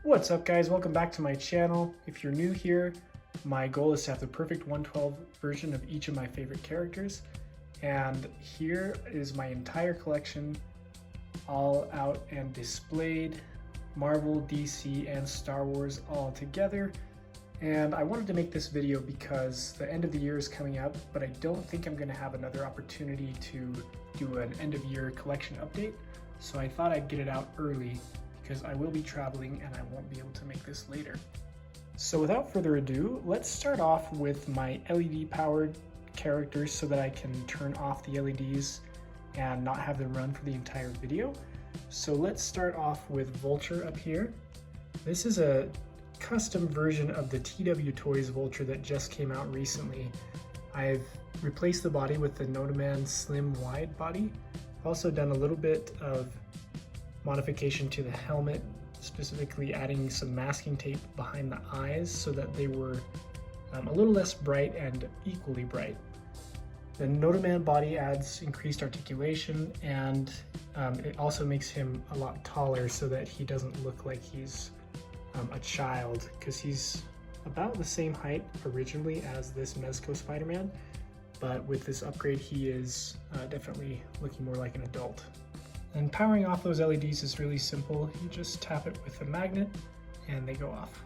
What's up guys, welcome back to my channel. If you're new here, my goal is to have the perfect 112 version of each of my favorite characters. And here is my entire collection, all out and displayed, Marvel, DC, and Star Wars all together. And I wanted to make this video because the end of the year is coming up, but I don't think I'm gonna have another opportunity to do an end of year collection update. So I thought I'd get it out early because I will be traveling and I won't be able to make this later. So without further ado, let's start off with my LED powered characters so that I can turn off the LEDs and not have them run for the entire video. So let's start off with Vulture up here. This is a custom version of the TW Toys Vulture that just came out recently. I've replaced the body with the Notaman Slim Wide body. I've also done a little bit of modification to the helmet, specifically adding some masking tape behind the eyes so that they were a little less bright and equally bright. The Notaman body adds increased articulation, and it also makes him a lot taller so that he doesn't look like he's a child, because he's about the same height originally as this Mezco Spider-Man, but with this upgrade he is definitely looking more like an adult. And powering off those LEDs is really simple. You just tap it with a magnet and they go off.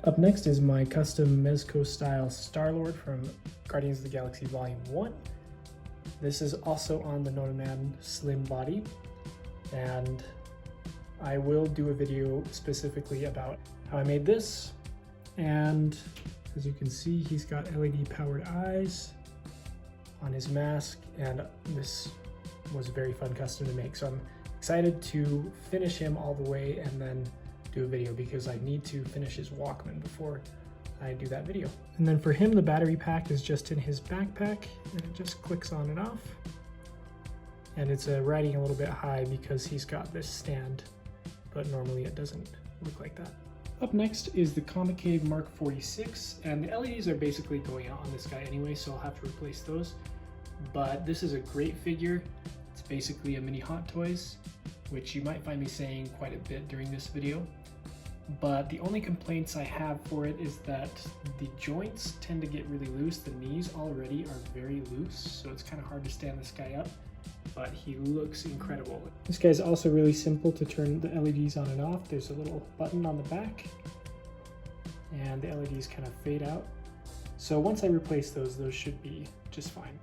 Up next is my custom Mezco style Star-Lord from Guardians of the Galaxy Volume 1. This is also on the Notaman Slim body, and I will do a video specifically about how I made this. And as you can see, he's got LED powered eyes on his mask, and this was a very fun custom to make. So I'm excited to finish him all the way and then do a video, because I need to finish his Walkman before I do that video. And then for him, the battery pack is just in his backpack, and it just clicks on and off. And it's riding a little bit high because he's got this stand, but normally it doesn't look like that. Up next is the Comic Cave Mark 46, and the LEDs are basically going out on this guy anyway, so I'll have to replace those. But this is a great figure. It's basically a mini Hot Toys, which you might find me saying quite a bit during this video. But the only complaints I have for it is that the joints tend to get really loose. The knees already are very loose, so it's kind of hard to stand this guy up, but he looks incredible. This guy's also really simple to turn the LEDs on and off. There's a little button on the back, and the LEDs kind of fade out. So once I replace those should be just fine.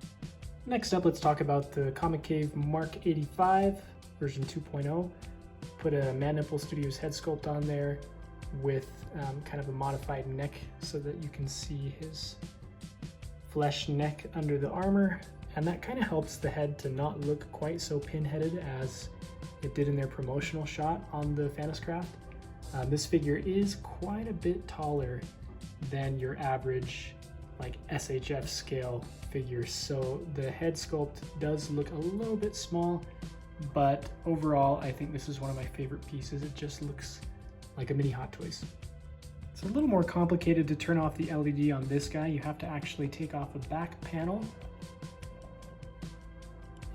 Next up, let's talk about the Comic Cave Mark 85 version 2.0. Put a Man Nipple Studios head sculpt on there with kind of a modified neck so that you can see his flesh neck under the armor, and that kind of helps the head to not look quite so pinheaded as it did in their promotional shot on the Thanos craft. This figure is quite a bit taller than your average like SHF scale figure, so the head sculpt does look a little bit small, but overall I think this is one of my favorite pieces. It just looks like a mini Hot Toys. It's a little more complicated to turn off the LED on this guy. You have to actually take off a back panel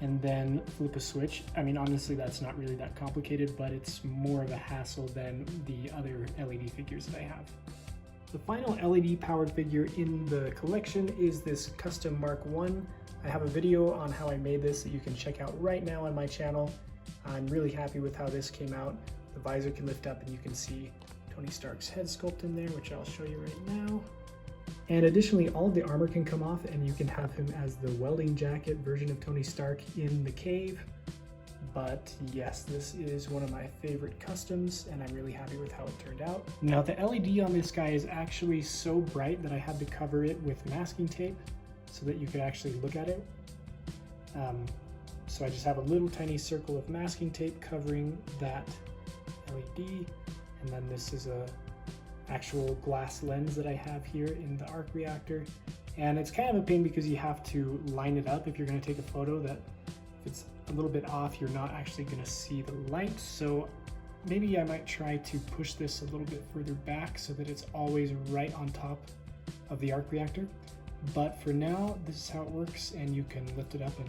and then flip a switch. I mean, honestly, that's not really that complicated, but it's more of a hassle than the other LED figures that I have. The final LED powered figure in the collection is this custom Mark 1. I have a video on how I made this that you can check out right now on my channel. I'm really happy with how this came out. The visor can lift up and you can see Tony Stark's head sculpt in there, which I'll show you right now. And additionally, all of the armor can come off and you can have him as the welding jacket version of Tony Stark in the cave. But yes, this is one of my favorite customs, and I'm really happy with how it turned out. Now the LED on this guy is actually so bright that I had to cover it with masking tape so that you could actually look at it. So I just have a little tiny circle of masking tape covering that LED, and then this is a actual glass lens that I have here in the arc reactor. And it's kind of a pain because you have to line it up if you're going to take a photo, that if it's a little bit off, you're not actually going to see the light. So maybe I might try to push this a little bit further back so that it's always right on top of the arc reactor. But for now, this is how it works, and you can lift it up and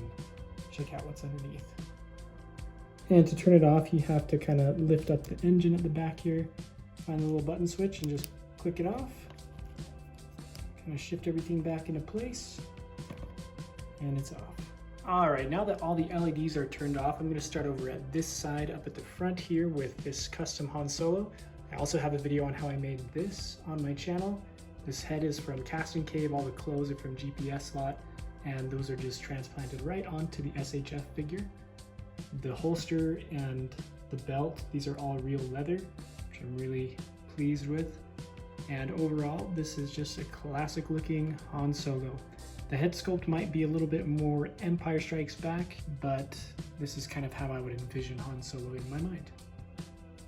check out what's underneath. And to turn it off, you have to kind of lift up the engine at the back here find the little button switch and just click it off. Kind of shift everything back into place, and it's off. All right, now that all the LEDs are turned off, I'm gonna start over at this side up at the front here with this custom Han Solo. I also have a video on how I made this on my channel. This head is from Casting Cave, all the clothes are from GPS Slot, and those are just transplanted right onto the SHF figure. The holster and the belt, these are all real leather, which I'm really pleased with. And overall, this is just a classic looking Han Solo. The head sculpt might be a little bit more Empire Strikes Back, but this is kind of how I would envision Han Solo in my mind.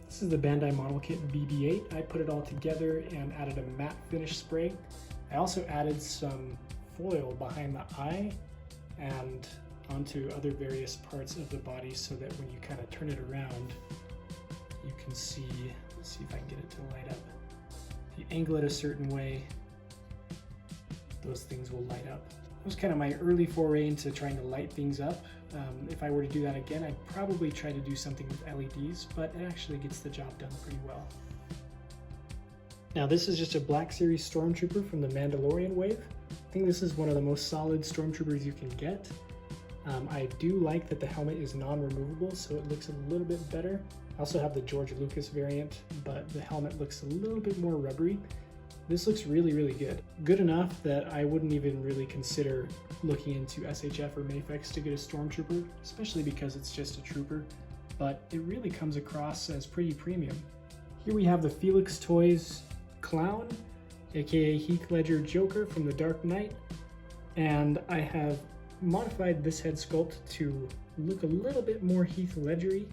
This is the Bandai model kit BB-8. I put it all together and added a matte finish spray. I also added some foil behind the eye and onto other various parts of the body so that when you kind of turn it around, you can see, let's see if I can get it to light up. If you angle it a certain way, those things will light up. That was kind of my early foray into trying to light things up. If I were to do that again, I'd probably try to do something with LEDs, but it actually gets the job done pretty well. Now this is just a Black Series Stormtrooper from the Mandalorian wave. I think this is one of the most solid Stormtroopers you can get. I do like that the helmet is non-removable, so it looks a little bit better. I also have the George Lucas variant, but the helmet looks a little bit more rubbery. This looks really, really good. Good enough that I wouldn't even really consider looking into SHF or Mafex to get a Stormtrooper, especially because it's just a trooper, but it really comes across as pretty premium. Here we have the Felix Toys Clown, aka Heath Ledger Joker from The Dark Knight, and I have modified this head sculpt to look a little bit more Heath Ledger-y.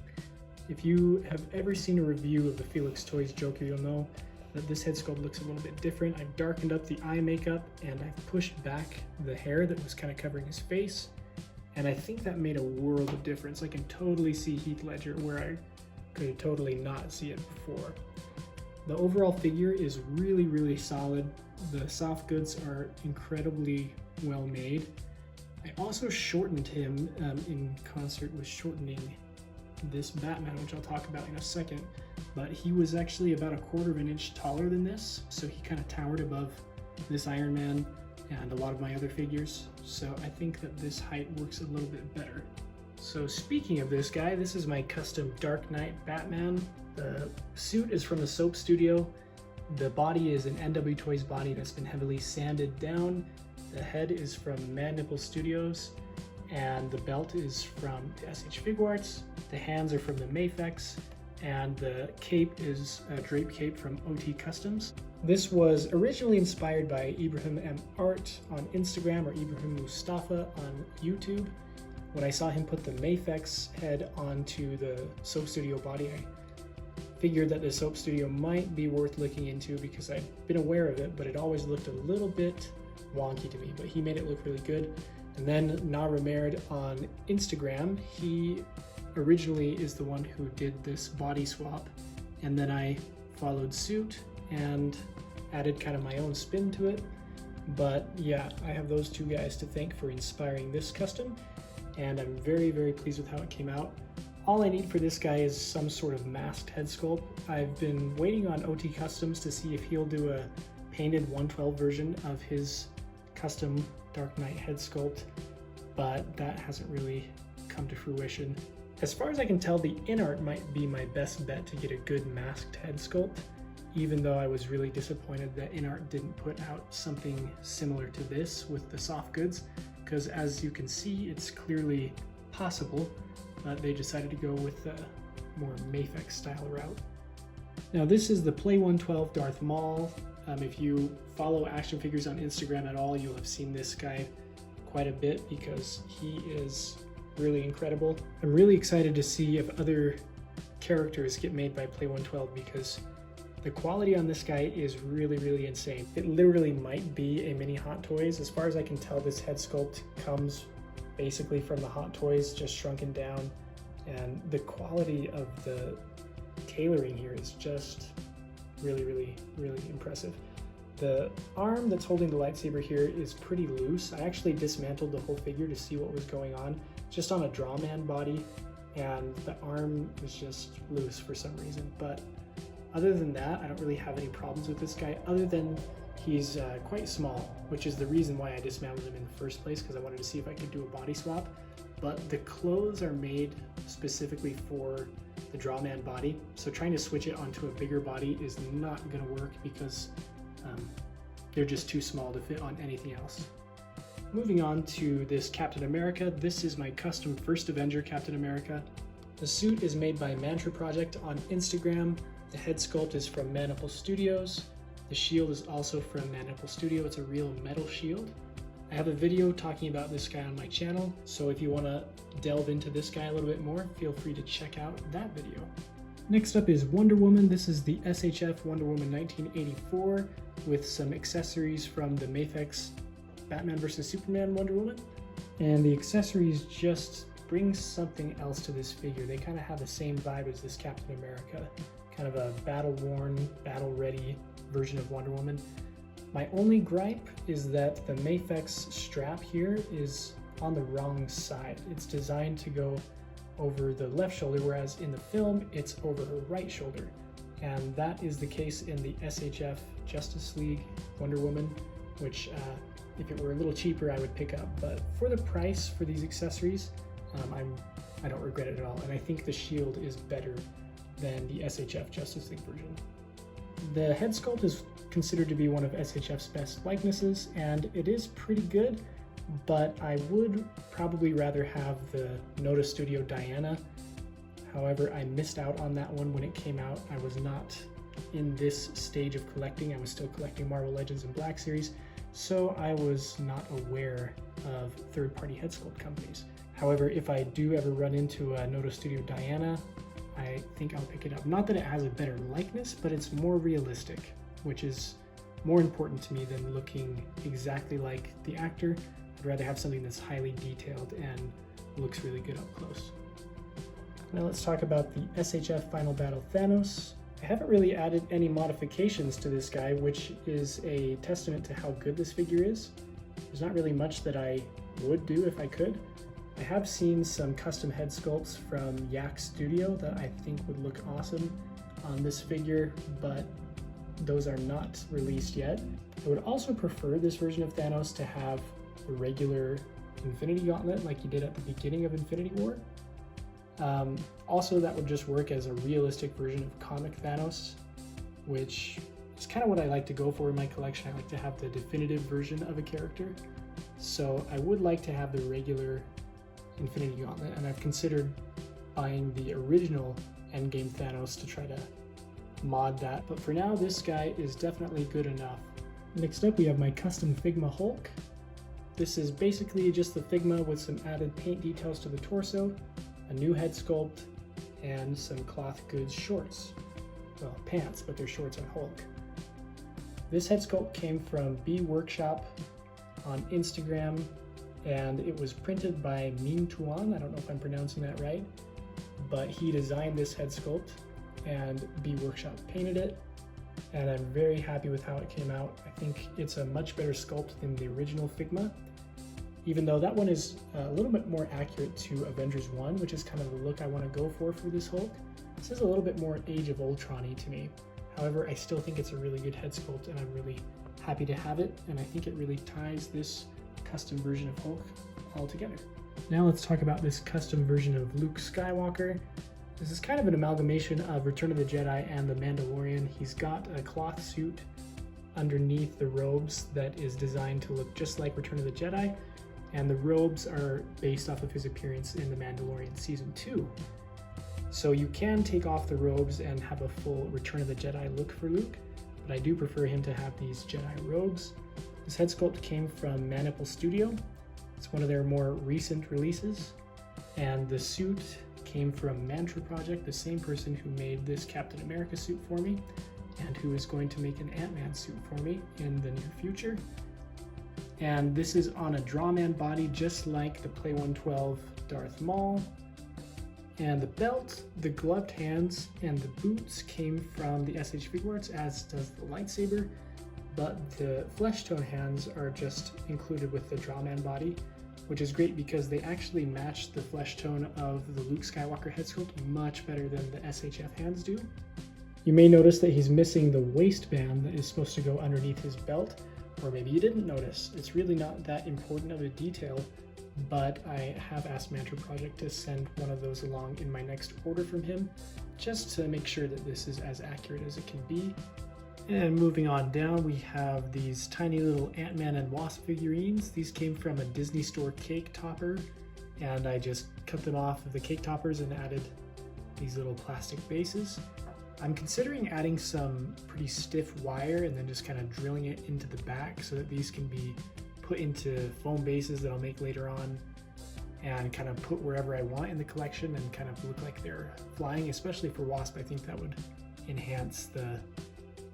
If you have ever seen a review of the Felix Toys Joker, you'll know that this head sculpt looks a little bit different. I've darkened up the eye makeup and I've pushed back the hair that was kind of covering his face, and I think that made a world of difference. I can totally see Heath Ledger where I could totally not see it before. The overall figure is really, really solid. The soft goods are incredibly well made. I also shortened him in concert with shortening this Batman, which I'll talk about in a second, but he was actually about 1/4 of an inch taller than this, so he kind of towered above this Iron Man and a lot of my other figures, so I think that this height works a little bit better. So speaking of this guy, this is my custom Dark Knight Batman. The suit is from the Soap Studio. The body is an NW Toys body that's been heavily sanded down. The head is from Man Nipple Studios, and the belt is from the SH Figuarts. The hands are from the Mafex, and the cape is a drape cape from OT Customs. This was originally inspired by Ibrahim M. Art on Instagram, or Ibrahim Mustafa on YouTube. When I saw him put the Mafex head onto the Soap Studio body, I figured that the Soap Studio might be worth looking into because I've been aware of it, but it always looked a little bit wonky to me, but he made it look really good. And then Naramerd on Instagram, he originally is the one who did this body swap, and then I followed suit and added kind of my own spin to it. But yeah, I have those two guys to thank for inspiring this custom, and I'm very, very pleased with how it came out. All I need for this guy is some sort of masked head sculpt. I've been waiting on OT Customs to see if he'll do a painted 112 version of his custom Dark Knight head sculpt, but that hasn't really come to fruition. As far as I can tell, the in-art might be my best bet to get a good masked head sculpt, even though I was really disappointed that in-art didn't put out something similar to this with the soft goods, because as you can see, it's clearly possible, but they decided to go with the more Mafex style route. Now this is the Play 112 Darth Maul. If you follow action figures on Instagram at all, you'll have seen this guy quite a bit because he is really incredible. I'm really excited to see if other characters get made by Play 112 because the quality on this guy is really, really insane. It literally might be a mini Hot Toys. As far as I can tell, this head sculpt comes basically from the Hot Toys, just shrunken down, and the quality of the tailoring here is just really, really, really impressive. The arm that's holding the lightsaber here is pretty loose. I actually dismantled the whole figure to see what was going on, just on a Drawman body, and the arm is just loose for some reason, but Other than that, I don't really have any problems with this guy, other than he's quite small, which is the reason why I dismounted him in the first place, because I wanted to see if I could do a body swap. But the clothes are made specifically for the Drawman body, so trying to switch it onto a bigger body is not going to work because they're just too small to fit on anything else. Moving on to this Captain America, this is my custom First Avenger Captain America. The suit is made by Mantra Project on Instagram. The head sculpt is from Manipul Studios. The shield is also from Manipul Studio. It's a real metal shield. I have a video talking about this guy on my channel, so if you want to delve into this guy a little bit more, feel free to check out that video. Next up is Wonder Woman. This is the SHF Wonder Woman 1984 with some accessories from the Mafex Batman vs Superman Wonder Woman. And the accessories just bring something else to this figure. They kind of have the same vibe as this Captain America, kind of a battle-worn, battle-ready version of Wonder Woman. My only gripe is that the Mafex strap here is on the wrong side. It's designed to go over the left shoulder, whereas in the film, it's over her right shoulder. And that is the case in the SHF Justice League Wonder Woman, which if it were a little cheaper, I would pick up. But for the price for these accessories, I don't regret it at all. And I think the shield is better than the SHF Justice League version. The head sculpt is considered to be one of SHF's best likenesses, and it is pretty good, but I would probably rather have the Noda Studio Diana. However, I missed out on that one when it came out. I was not in this stage of collecting. I was still collecting Marvel Legends and Black Series, so I was not aware of third-party head sculpt companies. However, if I do ever run into a Noda Studio Diana, I think I'll pick it up. Not that it has a better likeness, but it's more realistic, which is more important to me than looking exactly like the actor. I'd rather have something that's highly detailed and looks really good up close. Now let's talk about the SHF Final Battle Thanos. I haven't really added any modifications to this guy, which is a testament to how good this figure is. There's not really much that I would do if I could. I have seen some custom head sculpts from Yak Studio that I think would look awesome on this figure, but those are not released yet. I would also prefer this version of Thanos to have a regular Infinity Gauntlet like he did at the beginning of Infinity War. Also, that would just work as a realistic version of comic Thanos, which is kind of what I like to go for in my collection. I like to have the definitive version of a character. So I would like to have the regular Infinity Gauntlet, and I've considered buying the original Endgame Thanos to try to mod that, but for now this guy is definitely good enough. Next up we have my custom Figma Hulk. This is basically just the Figma with some added paint details to the torso, a new head sculpt, and some cloth goods shorts. Well, pants, but they're shorts on Hulk. This head sculpt came from B Workshop on Instagram, and it was printed by Min Tuan. I don't know if I'm pronouncing that right, but he designed this head sculpt and B Workshop painted it, and I'm very happy with how it came out. I think it's a much better sculpt than the original Figma, even though that one is a little bit more accurate to Avengers 1, which is kind of the look I want to go for this Hulk. This is a little bit more Age of Ultron-y to me. However, I still think it's a really good head sculpt, and I'm really happy to have it, and I think it really ties this custom version of Hulk all together. Now let's talk about this custom version of Luke Skywalker. This is kind of an amalgamation of Return of the Jedi and The Mandalorian. He's got a cloth suit underneath the robes that is designed to look just like Return of the Jedi, and the robes are based off of his appearance in The Mandalorian Season 2. So you can take off the robes and have a full Return of the Jedi look for Luke, but I do prefer him to have these Jedi robes. This head sculpt came from Manipul Studio. It's one of their more recent releases, and the suit came from Mantra Project, the same person who made this Captain America suit for me, and who is going to make an Ant-Man suit for me in the near future. And this is on a Drawman body, just like the Play 112 Darth Maul. And the belt, the gloved hands, and the boots came from the SH Figuarts, as does the lightsaber, but the flesh tone hands are just included with the Drawman body, which is great because they actually match the flesh tone of the Luke Skywalker head sculpt much better than the SHF hands do. You may notice that he's missing the waistband that is supposed to go underneath his belt, or maybe you didn't notice. It's really not that important of a detail, but I have asked Mantra Project to send one of those along in my next order from him, just to make sure that this is as accurate as it can be. And moving on down, we have these tiny little Ant-Man and Wasp figurines. These came from a Disney Store cake topper, and I just cut them off of the cake toppers and added these little plastic bases. I'm considering adding some pretty stiff wire and then just kind of drilling it into the back so that these can be put into foam bases that I'll make later on and kind of put wherever I want in the collection and kind of look like they're flying, especially for Wasp. I think that would enhance the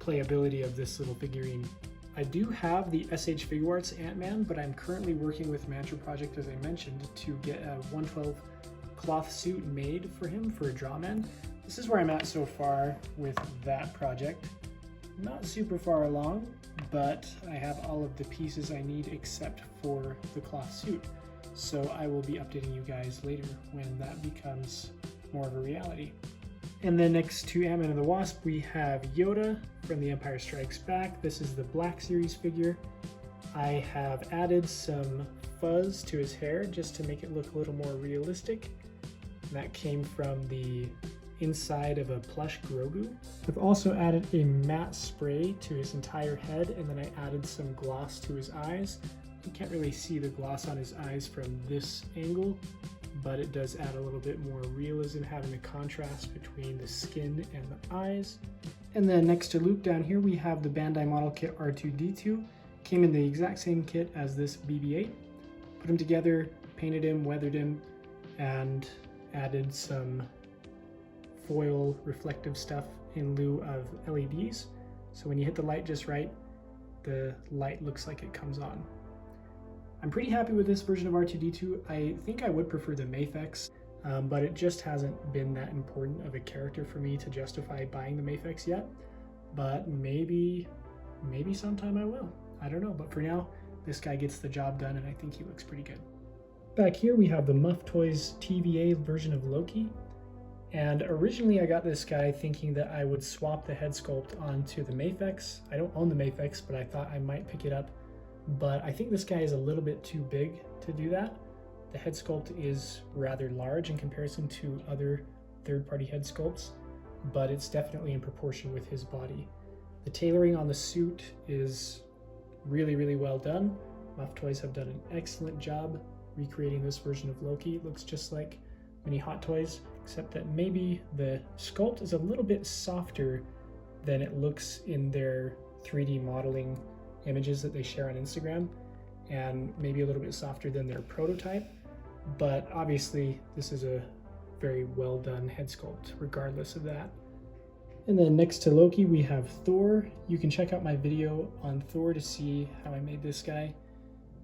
playability of this little figurine. I do have the SH Figuarts Ant-Man, but I'm currently working with Mantra Project, as I mentioned, to get a 112 cloth suit made for him for a Drawman. This is where I'm at so far with that project. Not super far along, but I have all of the pieces I need except for the cloth suit. So I will be updating you guys later when that becomes more of a reality. And then next to Ant-Man and the Wasp, we have Yoda from The Empire Strikes Back. This is the Black Series figure. I have added some fuzz to his hair just to make it look a little more realistic. That came from the inside of a plush Grogu. I've also added a matte spray to his entire head, and then I added some gloss to his eyes. You can't really see the gloss on his eyes from this angle, but it does add a little bit more realism, having a contrast between the skin and the eyes. And then next to Luke down here, we have the Bandai model kit R2-D2. Came in the exact same kit as this BB-8. Put them together, painted him, weathered him, and added some foil reflective stuff in lieu of LEDs. So when you hit the light just right, the light looks like it comes on. I'm pretty happy with this version of R2-D2. I think I would prefer the Mafex, but it just hasn't been that important of a character for me to justify buying the Mafex yet. But maybe sometime I will. I don't know, but for now, this guy gets the job done and I think he looks pretty good. Back here we have the Muff Toys TVA version of Loki. And originally I got this guy thinking that I would swap the head sculpt onto the Mafex. I don't own the Mafex, but I thought I might pick it up. But I think this guy is a little bit too big to do that. The head sculpt is rather large in comparison to other third-party head sculpts, but it's definitely in proportion with his body. The tailoring on the suit is really well done. Muff Toys have done an excellent job recreating this version of Loki. It looks just like many Hot Toys, except that maybe the sculpt is a little bit softer than it looks in their 3D modeling images that they share on Instagram, and maybe a little bit softer than their prototype. But obviously this is a very well done head sculpt regardless of that. And then next to Loki we have Thor. You can check out my video on Thor to see how I made this guy.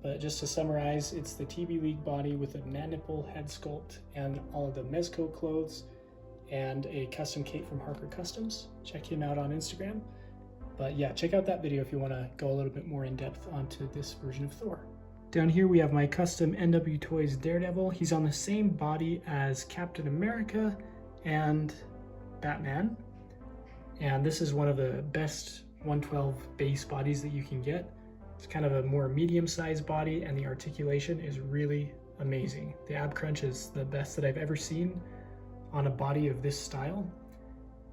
But just to summarize, it's the TB League body with a man-nipple head sculpt and all of the Mezco clothes and a custom cape from Harker Customs. Check him out on Instagram. But yeah, check out that video if you want to go a little bit more in depth onto this version of Thor. Down here we have my custom NW Toys Daredevil. He's on the same body as Captain America and Batman. And this is one of the best 112 base bodies that you can get. It's kind of a more medium-sized body, and the articulation is really amazing. The ab crunch is the best that I've ever seen on a body of this style,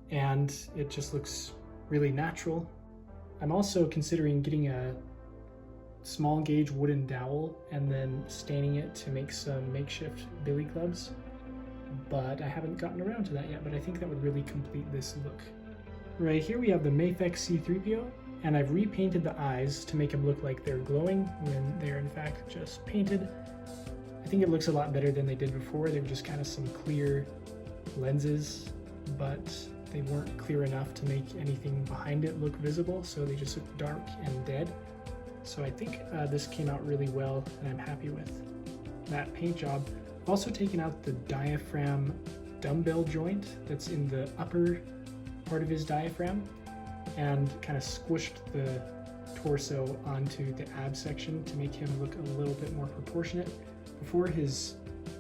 and it just looks really natural. I'm also considering getting a small gauge wooden dowel and then staining it to make some makeshift billy clubs, but I haven't gotten around to that yet, but I think that would really complete this look. Right here we have the Mafex C-3PO, and I've repainted the eyes to make them look like they're glowing when they're in fact just painted. I think it looks a lot better than they did before. They were just kind of some clear lenses, but they weren't clear enough to make anything behind it look visible, so they just look dark and dead. So I think this came out really well, and I'm happy with that paint job. I've also taken out the diaphragm dumbbell joint that's in the upper part of his diaphragm and kind of squished the torso onto the ab section to make him look a little bit more proportionate. Before, his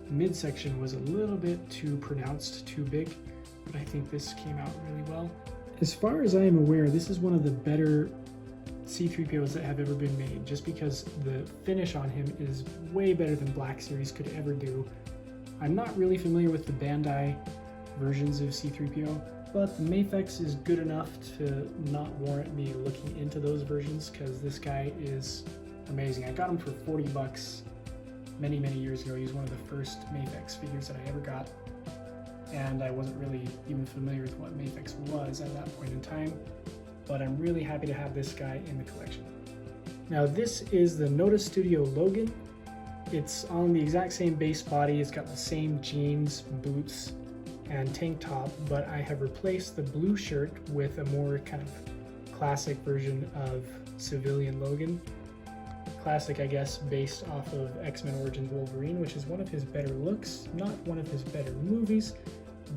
midsection was a little bit too pronounced, too big, but I think this came out really well. As far as I am aware, this is one of the better C-3POs that have ever been made, just because the finish on him is way better than Black Series could ever do. I'm not really familiar with the Bandai versions of C-3PO, but the Mafex is good enough to not warrant me looking into those versions, because this guy is amazing. I got him for 40 bucks many years ago. He was one of the first Mafex figures that I ever got, and I wasn't really even familiar with what Mafex was at that point in time, but I'm really happy to have this guy in the collection. Now this is the Noda Studio Logan. It's on the exact same base body. It's got the same jeans, boots, and tank top, but I have replaced the blue shirt with a more kind of classic version of civilian Logan. Classic, I guess, based off of X-Men Origins Wolverine, which is one of his better looks, not one of his better movies,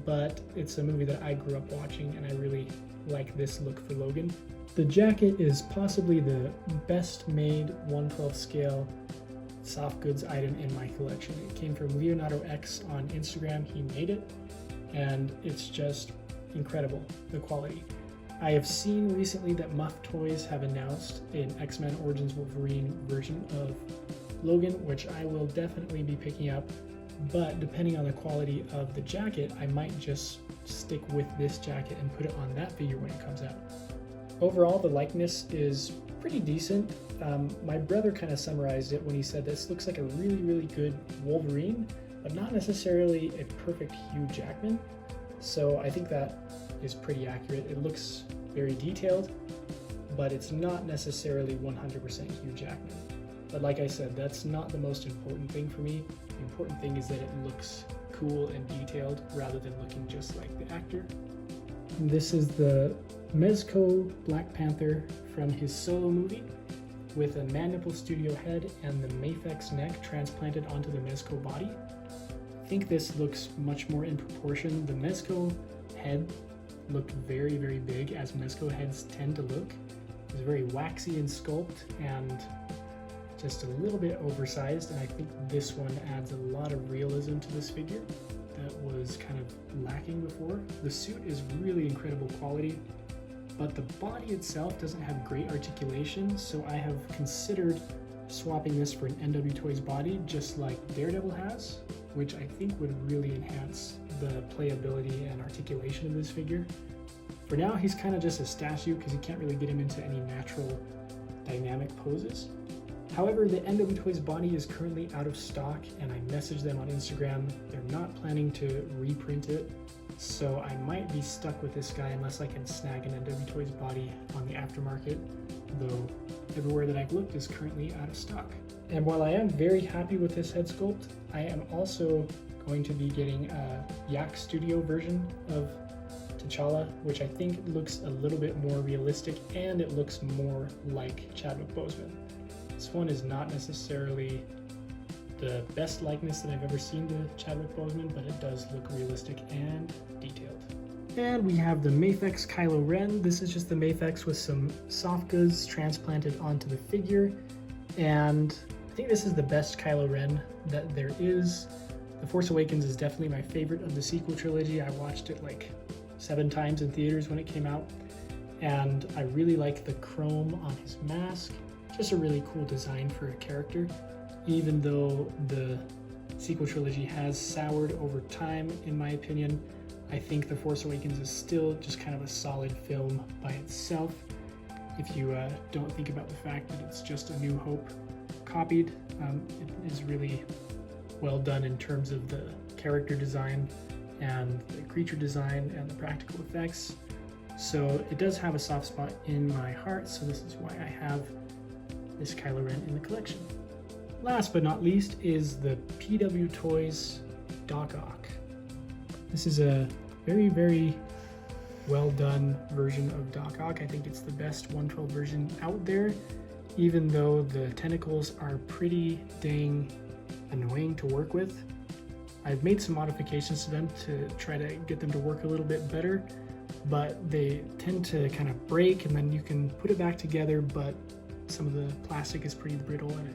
but it's a movie that I grew up watching, and I really like this look for Logan. The jacket is possibly the best made 1/12 scale soft goods item in my collection. It came from Leonardo X on Instagram. He made it, and it's just incredible, the quality. I have seen recently that Muff Toys have announced an X-Men Origins Wolverine version of Logan, which I will definitely be picking up, but depending on the quality of the jacket, I might just stick with this jacket and put it on that figure when it comes out. Overall, the likeness is pretty decent. My brother kind of summarized it when he said this looks like a really good Wolverine, but not necessarily a perfect Hugh Jackman. So I think that is pretty accurate. It looks very detailed, but it's not necessarily 100% Hugh Jackman. But like I said, that's not the most important thing for me. The important thing is that it looks cool and detailed rather than looking just like the actor. This is the Mezco Black Panther from his solo movie, with a Mandible Studio head and the Mafex neck transplanted onto the Mezco body. I think this looks much more in proportion. The Mezco head looked very big, as Mezco heads tend to look. It was very waxy in sculpt and just a little bit oversized, and I think this one adds a lot of realism to this figure that was kind of lacking before. The suit is really incredible quality, but the body itself doesn't have great articulation, so I have considered swapping this for an NW Toys body just like Daredevil has, which I think would really enhance the playability and articulation of this figure. For now, he's kind of just a statue because you can't really get him into any natural dynamic poses. However, the NW Toys body is currently out of stock, and I messaged them on Instagram. They're not planning to reprint it, so I might be stuck with this guy unless I can snag an NW Toys body on the aftermarket, though everywhere that I've looked is currently out of stock. And while I am very happy with this head sculpt, I am also going to be getting a Yak Studio version of T'Challa, which I think looks a little bit more realistic, and it looks more like Chadwick Boseman. This one is not necessarily the best likeness that I've ever seen to Chadwick Boseman, but it does look realistic and detailed. And we have the Mafex Kylo Ren. This is just the Mafex with some soft goods transplanted onto the figure, and I think this is the best Kylo Ren that there is. The Force Awakens is definitely my favorite of the sequel trilogy. I watched it like 7 times in theaters when it came out, and I really like the chrome on his mask. Just a really cool design for a character, even though the sequel trilogy has soured over time, in my opinion. I think The Force Awakens is still just kind of a solid film by itself. If you don't think about the fact that it's just A New Hope copied, it is really well done in terms of the character design and the creature design and the practical effects. So it does have a soft spot in my heart, so this is why I have this Kylo Ren in the collection. Last but not least is the PW Toys Doc Ock. This is a very well done version of Doc Ock. I think it's the best 1/12 version out there, even though the tentacles are pretty dang annoying to work with. I've made some modifications to them to try to get them to work a little bit better, but they tend to kind of break, and then you can put it back together, but some of the plastic is pretty brittle and it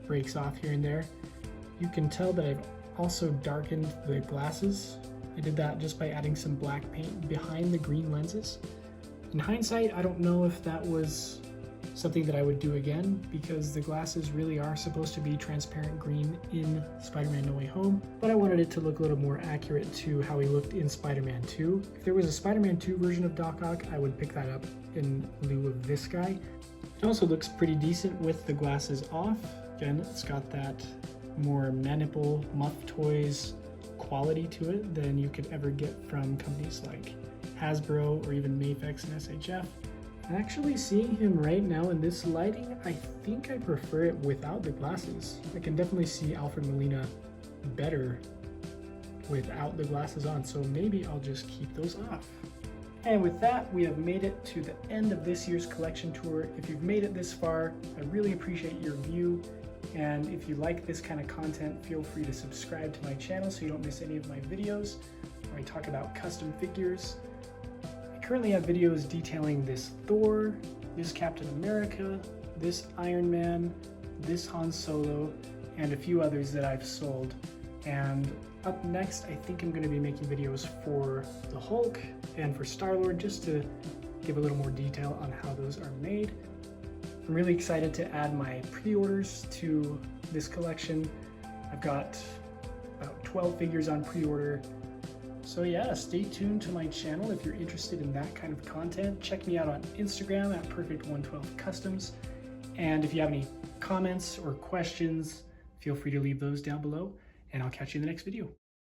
breaks off here and there. You can tell that I've also darkened the glasses. I did that just by adding some black paint behind the green lenses. In hindsight, I don't know if that was something that I would do again, because the glasses really are supposed to be transparent green in Spider-Man No Way Home, but I wanted it to look a little more accurate to how he looked in Spider-Man 2. If there was a Spider-Man 2 version of Doc Ock, I would pick that up in lieu of this guy. It also looks pretty decent with the glasses off. Again, it's got that more Maniple Muff Toys quality to it than you could ever get from companies like Hasbro or even Mafex and SHF. Actually, seeing him right now in this lighting, I think I prefer it without the glasses. I can definitely see Alfred Molina better without the glasses on, so maybe I'll just keep those off. And with that, we have made it to the end of this year's collection tour. If you've made it this far, I really appreciate your view. And if you like this kind of content, feel free to subscribe to my channel so you don't miss any of my videos where I talk about custom figures. I currently have videos detailing this Thor, this Captain America, this Iron Man, this Han Solo, and a few others that I've sold. And up next, I think I'm going to be making videos for the Hulk and for Star-Lord, just to give a little more detail on how those are made. I'm really excited to add my pre-orders to this collection. I've got about 12 figures on pre-order. So yeah, stay tuned to my channel if you're interested in that kind of content. Check me out on Instagram at Perfect112Customs. And if you have any comments or questions, feel free to leave those down below, and I'll catch you in the next video.